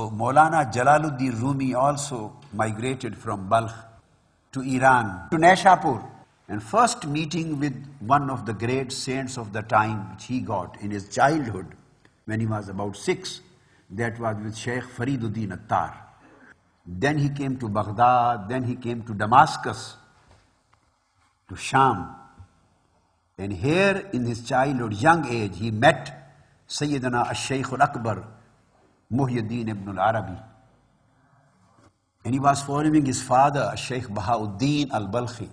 Maulana Jalaluddin Rumi also migrated from Balkh to Iran, to Nishapur. And first meeting with one of the great saints of the time, which he got in his childhood, when he was about 6, that was with Shaykh Fariduddin Attar. Then he came to Baghdad, then he came to Damascus, to Sham. And here in his childhood, young age, he met Sayyidina Shaykh-ul-Akbar, Muhyiddin ibn al-Arabi. And he was following his father, Shaykh Bahauddin al-Balkhi.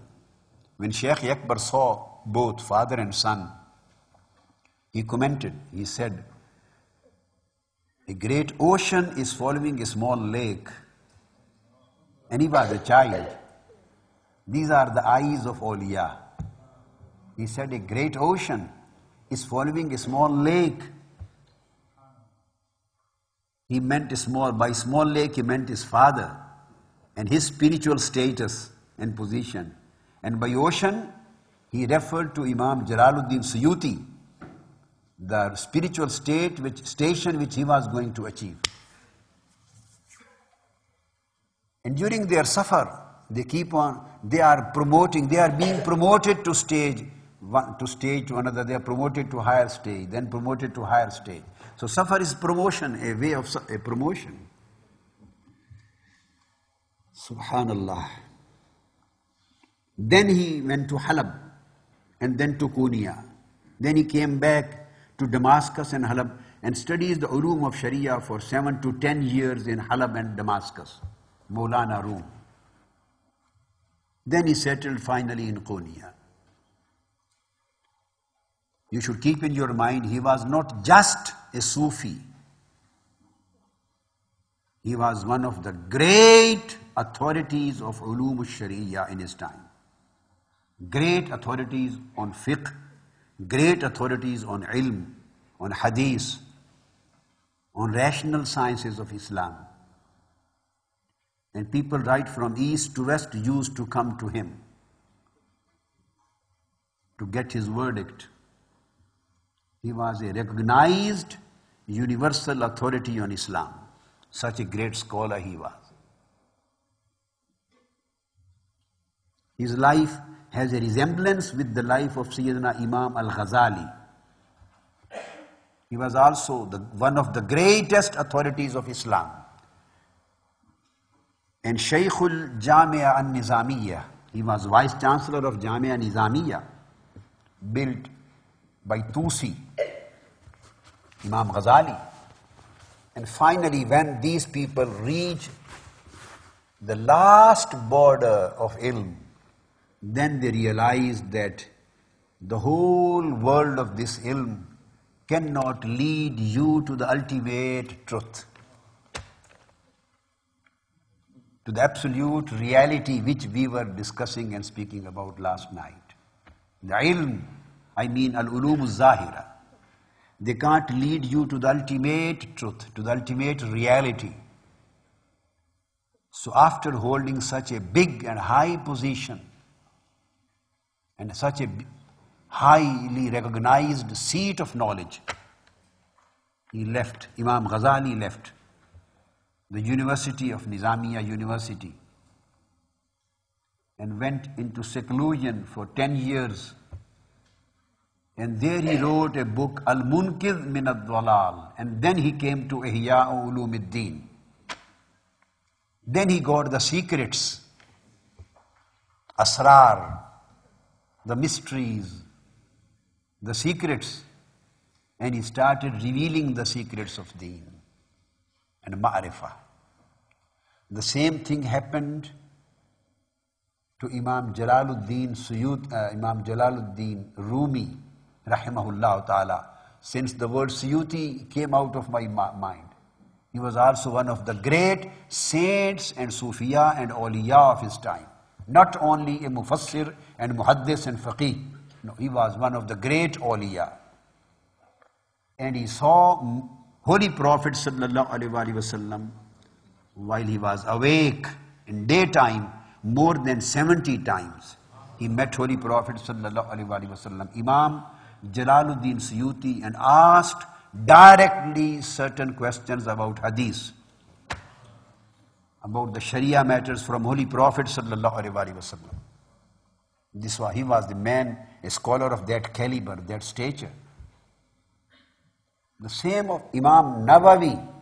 When Shaykh Akbar saw both father and son, he commented, he said, a great ocean is following a small lake. And he was a child. These are the eyes of awliya. He said a great ocean is following a small lake. He meant by small lake he meant his father and his spiritual status and position. And by ocean, he referred to Imam Jalaluddin Suyuti, the spiritual station which he was going to achieve. And during their safar, they are being promoted to stage to another, they are promoted to higher stage, then promoted to higher stage. So safar is promotion, a way of a promotion. Subhanallah. Then he went to Halab, and then to Konya. Then he came back to Damascus and Halab and studies the ulum of Sharia for 7 to 10 years in Halab and Damascus, Maulana Rum. Then he settled finally in Konya. You should keep in your mind, he was not just a Sufi. He was one of the great authorities of ulum al-Sharia in his time. Great authorities on fiqh, great authorities on ilm, on hadith, on rational sciences of Islam. And people right from east to west used to come to him to get his verdict. He was a recognized universal authority on Islam. Such a great scholar he was. His life has a resemblance with the life of Sayyidina Imam al-Ghazali. He was also one of the greatest authorities of Islam. And Shaykh-ul-Jamia al-Nizamiyya, he was Vice Chancellor of Jamia Nizamiyya, built by Tusi, Imam Ghazali. And finally, when these people reach the last border of ilm, then they realize that the whole world of this ilm cannot lead you to the ultimate truth, to the absolute reality which we were discussing and speaking about last night. The ilm, I mean al-ulum al-zahira, they can't lead you to the ultimate truth, to the ultimate reality. So after holding such a big and high position, and such a highly recognized seat of knowledge, he left, Imam Ghazali left the University of Nizamiya University and went into seclusion for 10 years. And there he wrote a book, Al-Munqidh min ad-Dalal. And then he came to Ihya Ulumuddin. Then he got the secrets, asrar, the mysteries, the secrets, and he started revealing the secrets of Deen and Ma'rifah. The same thing happened to Imam Jalaluddin Imam Jalaluddin Rumi, rahimahullah ta'ala, since the word Suyuti came out of my mind. He was also one of the great saints and Sufiya and awliya of his time. Not only a mufassir and muhaddis and faqih. No, he was one of the great awliya. And he saw Holy Prophet sallallahu alaihi wasallam while he was awake in daytime more than 70 times. He met Holy Prophet sallallahu alaihi wasallam, Imam Jalaluddin Suyuti, and asked directly certain questions about hadith. about the Sharia matters from Holy Prophet sallallahu alaihi wasallam. He was the man, a scholar of that caliber, that stature. The same of Imam Nawawi.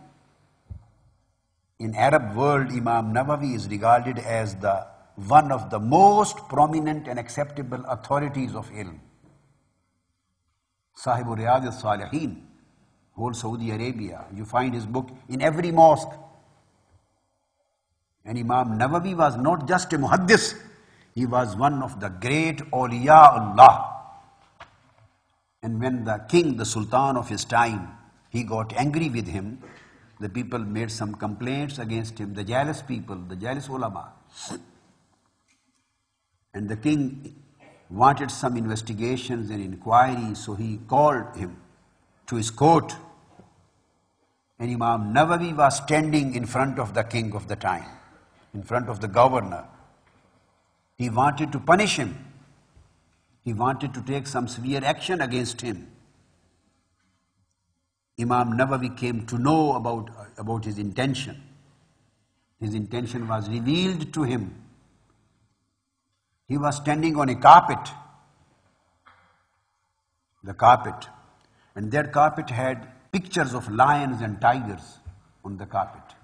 In Arab world, Imam Nawawi is regarded as the one of the most prominent and acceptable authorities of ilm. Sahibul Riyadh al-Salihin, whole Saudi Arabia, you find his book in every mosque. And Imam Nawawi was not just a muhaddis, he was one of the great awliya-ullah. And when the king, the sultan of his time, he got angry with him, the people made some complaints against him, the jealous people, the jealous ulama. And the king wanted some investigations and inquiries, so he called him to his court. And Imam Nawawi was standing in front of the king of the time, in front of the governor. He wanted to punish him. He wanted to take some severe action against him. Imam Nawawi came to know about his intention. His intention was revealed to him. He was standing on a carpet, the carpet, and that carpet had pictures of lions and tigers on the carpet.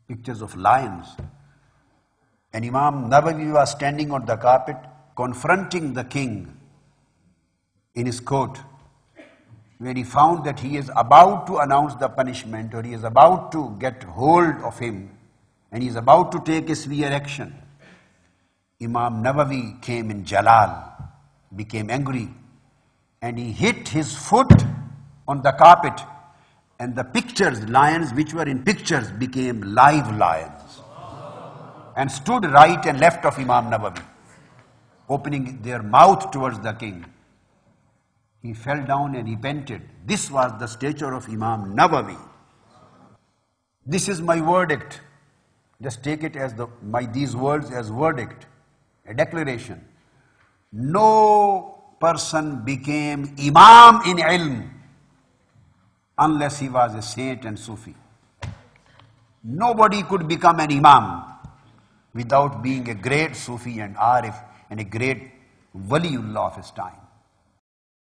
Pictures of lions. And Imam Nawawi was standing on the carpet confronting the king in his court, when he found that he is about to announce the punishment, or he is about to get hold of him and he is about to take a severe action. Imam Nawawi came in jalal, became angry, and he hit his foot on the carpet, and the pictures, lions which were in pictures, became live lions and stood right and left of Imam Nawawi, opening their mouth towards the king. He fell down and repented. This was the stature of Imam Nawawi. This is my verdict. Just take it as these words as verdict, a declaration. No person became Imam in ilm unless he was a saint and Sufi. Nobody could become an Imam without being a great Sufi and Arif and a great Waliullah of his time.